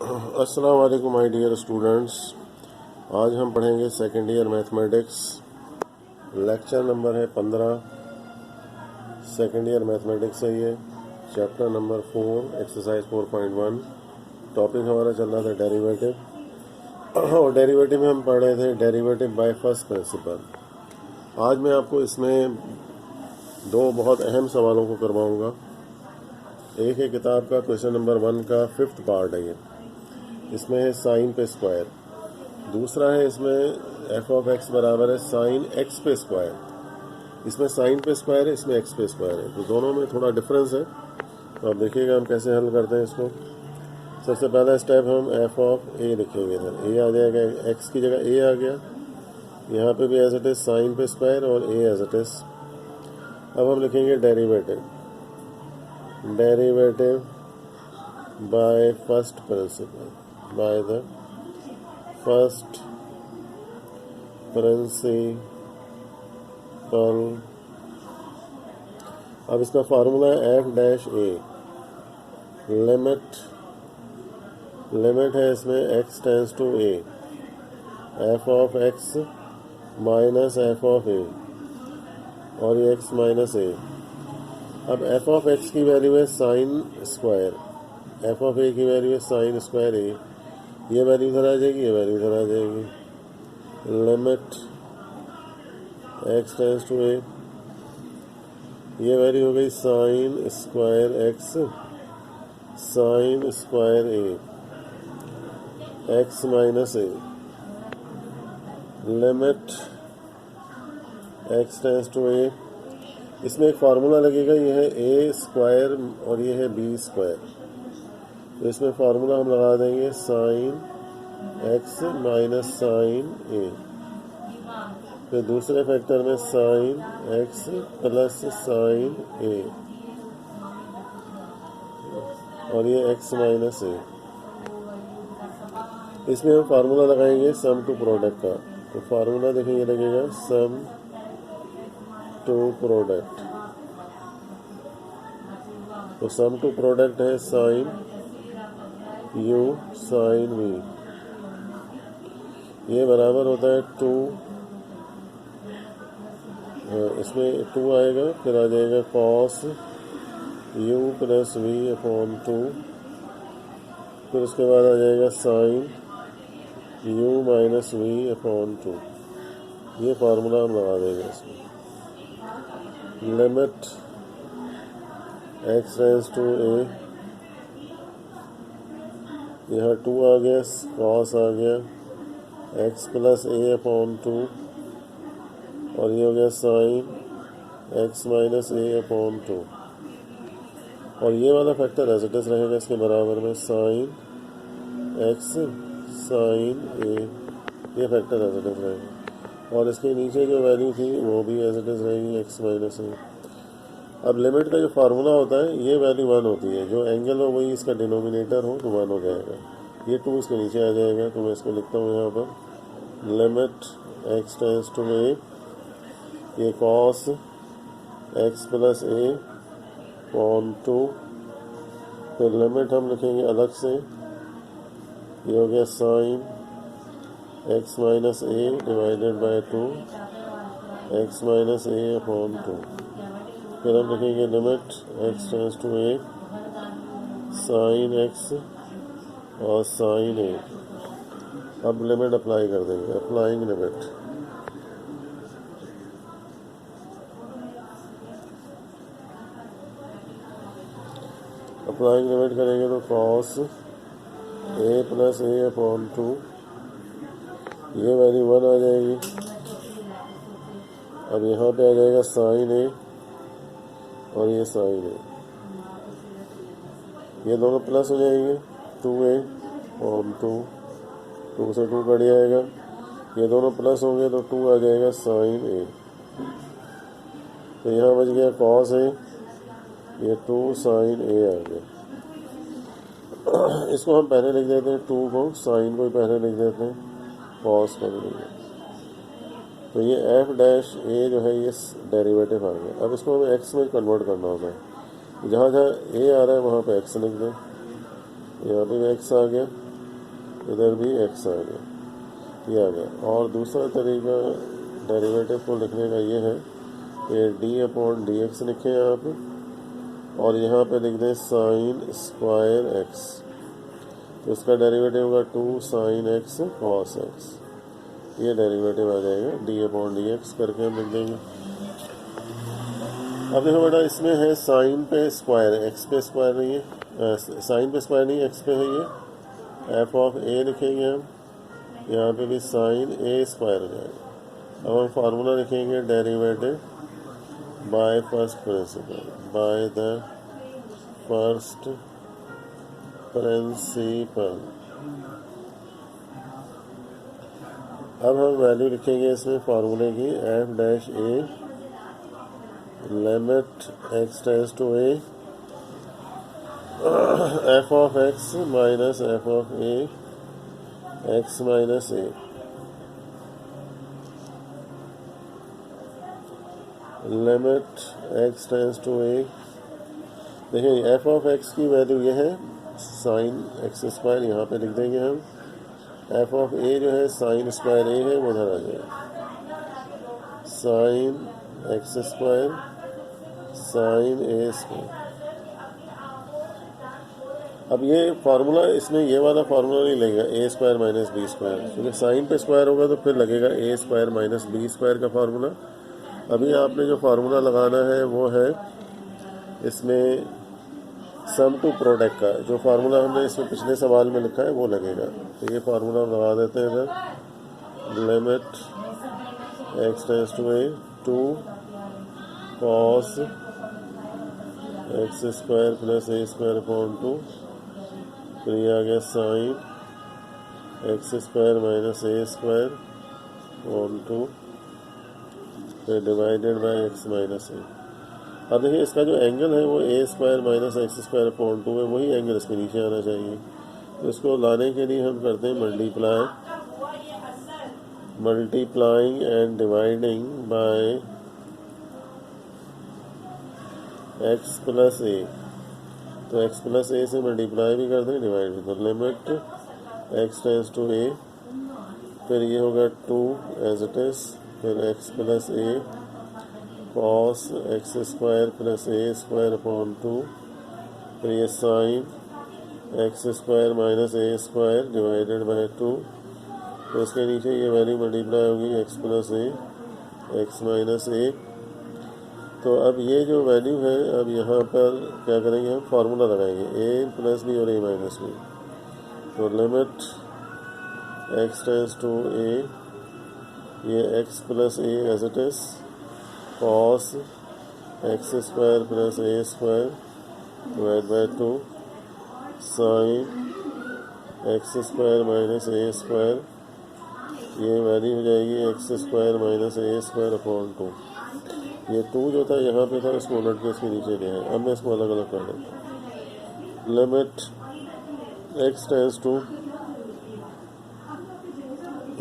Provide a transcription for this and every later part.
अस्सलाम वालेकुम my dear students. आज हम पढ़ेंगे second year mathematics. Lecture number है 15। सेकेंड ईयर मैथमेटिक्स है ये। Chapter number 4 exercise 4.1। टॉपिक हमारा चल रहा था डेरिवेटिव और डेरिवेटिव में हम पढ़ रहे थे डेरिवेटिव बाय फर्स्ट प्रिंसिपल। आज मैं आपको इसमें दो बहुत अहम सवालों को करवाऊंगा। एक है किताब का क्वेश्चन नंबर 1 का 5th पार्ट है ये। इसमें है साइन पे स्क्वायर। दूसरा है इसमें एफ ऑफ एक्स बराबर है साइन एक्स पे स्क्वायर। इसमें साइन पे स्क्वायर है, इसमें एक्स पे स्क्वायर है, तो दोनों में थोड़ा डिफरेंस है। तो आप देखिएगा हम कैसे हल करते हैं इसको। सबसे पहला स्टेप हम एफ ऑफ ए लिखेंगे। इधर ए आ जाएगा, एक्स की जगह ए आ गया। यहाँ पे भी एज इट इज साइन पे स्क्वायर और ए एज इट इज। अब हम लिखेंगे derivative by first principal, by the first principle। अब इसका फार्मूला है एफ डैश ए। लिमिट है इसमें x tends to a, f of x minus f of a और ये एक्स माइनस ए। अब एफ ऑफ एक्स की वैल्यू है sine square, f of a की वैल्यू है साइन स्क्वायर ए। ये वैल्यू इधर आ जाएगी, ये वैल्यू इधर आ जाएगी। Limit x tends to a, ये वैल्यू हो गई sine square x sine square a, x minus a. Limit x tends to a, इसमें एक फार्मूला लगेगा, ये है ए स्क्वायर और ये है बी स्क्वायर। तो इसमें फार्मूला हम लगा देंगे साइन एक्स माइनस साइन ए। फिर दूसरे फैक्टर में साइन एक्स प्लस साइन ए और ये एक्स माइनस ए। इसमें हम फार्मूला लगाएंगे सम टू प्रोडक्ट का। तो फार्मूला देखेंगे लगेगा सम टू प्रोडक्ट। तो सम टू प्रोडक्ट है साइन यू साइन वी, ये बराबर होता है 2। इसमें 2 आएगा, फिर आ जाएगा cos u plus v upon 2। फिर उसके बाद आ जाएगा sine u minus v upon 2। ये फार्मूला हम लगा देंगे इसमें। Limit x tends to a, यहाँ 2 आ गया, कॉस आ गया, एक्स प्लस ए अपॉन 2 और ये हो गया sine x minus a upon 2। और ये वाला फैक्टर एज इट इज रहेगा इसके बराबर में साइन एक्स साइन ए, ये फैक्टर एज इट इज रहेगा। और इसके नीचे जो वैल्यू थी वो भी एज इट इज रहेगी, एक्स माइनस ए। अब लिमिट का जो फार्मूला होता है ये वैल्यू 1 होती है, जो एंगल हो वही इसका डिनोमिनेटर हो तो 1 हो जाएगा। ये 2 इसके नीचे आ जाएगा, तो मैं इसको लिखता हूँ यहाँ पर limit x tends to a, ये कॉस एक्स प्लस ए अपॉन 2। फिर लिमिट हम लिखेंगे अलग से, ये हो गया sine x minus a divided by 2 x minus a upon 2। फिर हम लिखेंगे limit x tends to a sine x और साइन ए। अब लिमिट अप्लाई कर देंगे, अप्लाइंग लिमिट। अप्लाइंग लिमिट करेंगे तो cos A plus A upon 2, ये वैल्यू 1 आ जाएगी। अब यहाँ पे आ जाएगा साइन ए और ये साइन ए, ये दोनों प्लस हो जाएंगे, 2a और 2 से 2 कट जाएगा, ये दोनों प्लस होंगे तो 2 आ जाएगा साइन ए। तो यहाँ बच गया कॉस ए, ये 2 साइन ए आ गया। इसको हम पहले लिख देते हैं, 2 को साइन को पहले लिख देते हैं, कॉस को लिख देते हैं। तो ये एफ डैश ए जो है ये डेरिवेटिव आ गया। अब इसको हमें एक्स में कन्वर्ट करना होगा। जहाँ जहाँ ए आ रहा है वहाँ पे एक्स लिख दें। यहाँ पे एक्स आ गया, इधर भी x आ गया, ये आ गया। और दूसरा तरीका डेरिवेटिव को लिखने का ये है कि d/dx लिखें आप, और यहाँ पे लिख दें साइन स्क्वायर x, तो इसका डेरिवेटिव होगा 2 sin x cos x, ये डेरिवेटिव आ जाएगा। d/dx करके हम लिख देंगे। अब देखो बेटा, इसमें है साइन पे स्क्वायर, x पे स्क्वायर नहीं है, साइन पे स्क्वायर नहीं, x पे है ये, f(a) लिखेंगे हम, यहाँ पे भी साइन a स्क्वायर हो जाएगा। अब हम फार्मूला लिखेंगे derivative by first principle, by the first principle. अब हम वैल्यू लिखेंगे इसमें फार्मूले की, f'(a) limit x tends to a, f(x) minus f(a) x minus a, limit x tends to a। देखिए f(x) की वैल्यू ये है साइन x स्क्वायर, यहाँ पे लिख देंगे हम। f(a) जो है साइन स्क्वायर a है, वो उधर आ जाएगा, sine x square sine a square. अब ये फार्मूला, इसमें ये वाला फार्मूला नहीं लगेगा a square minus b square, क्योंकि साइन पे स्क्वायर होगा तो फिर लगेगा a square minus b square का फार्मूला। अभी आपने जो फार्मूला लगाना है वो है इसमें सम टू प्रोडक्ट का, जो फार्मूला हमने इसमें पिछले सवाल में लिखा है वो लगेगा। तो ये फार्मूला हम लगा देते हैं इधर, limit x tends to a 2 cos x square plus a square upon 2, फिर ये आ गया sine x square minus a square upon 2, फिर divided by x minus a। अब देखिए इसका जो एंगल है वो a square minus x square upon 2 है, वही एंगल इसके नीचे आना चाहिए। तो इसको लाने के लिए हम करते हैं multiplying and dividing by x plus a, तो x प्लस a से मल्टीप्लाई भी कर दें, डिवाइड भी। तो limit x tends to a, फिर ये होगा 2 एज इट इज, फिर x plus a cos x square plus a square upon 2, फिर ये sine x square minus a square divided by 2, तो इसके नीचे ये वैल्यू मल्टीप्लाई होगी x plus a x minus a। तो अब ये जो वैल्यू है, अब यहाँ पर क्या करेंगे, हम फार्मूला लगाएंगे a प्लस बी और a माइनस बी। तो limit x tends to a, ये x plus a as it is, cos x square plus a square divide by 2, sine x square minus a square, ये value हो जाएगी x square minus a square upon 2। ये 2 जो था यहाँ पे था, इसको उलट के इसके नीचे ले आए। अब मैं इसको अलग अलग कर देता हूँ। Limit x tends to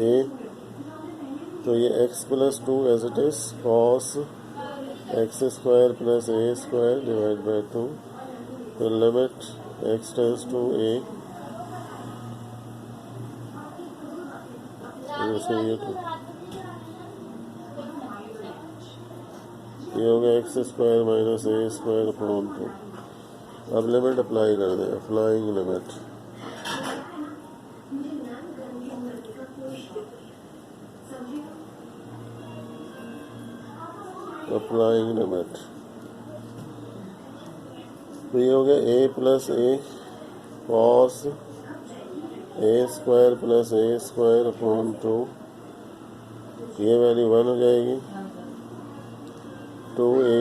a, तो ये x plus 2 as it is, cos x square plus a square divide by 2, तो limit x tends to a, ये हो गया x square minus a square upon 2। अब लिमिट अप्लाई कर दें, applying limit, applying limit, तो ये हो गया a plus a cos a square plus a square upon 2, ये वैल्यू 1 हो जाएगी। 2a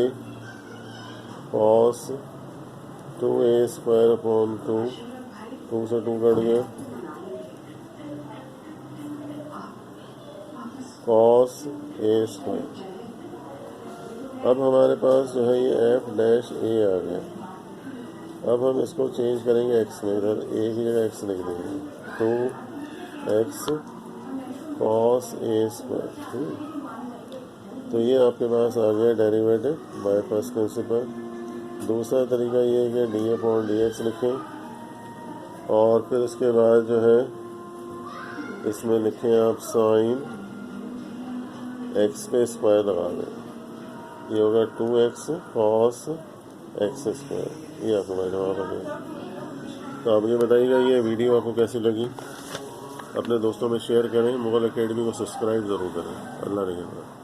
cos 2a square upon 2, 2 से 2 कट गया, cos a स्क्वायर। अब हमारे पास जो है ये f'(a) आ गया। अब हम इसको चेंज करेंगे x में, इधर a की जगह x लिख देंगे, 2x cos a स्क्वायर। तो ये आपके पास आ गया डेरिवेटिव बाय फर्स्ट प्रिंसिपल। दूसरा तरीका ये है कि d/dx लिखें, और फिर उसके बाद जो है इसमें लिखें आप साइन एक्स पे स्क्वायर लगा दें, ये होगा 2x कॉस एक्स स्क्वायर। ये आपका जवाब आ गया। तो आप ये बताइएगा ये वीडियो आपको कैसी लगी, अपने दोस्तों में शेयर करें, मुगल एकेडमी को सब्सक्राइब ज़रूर करें। अल्लाह रखा।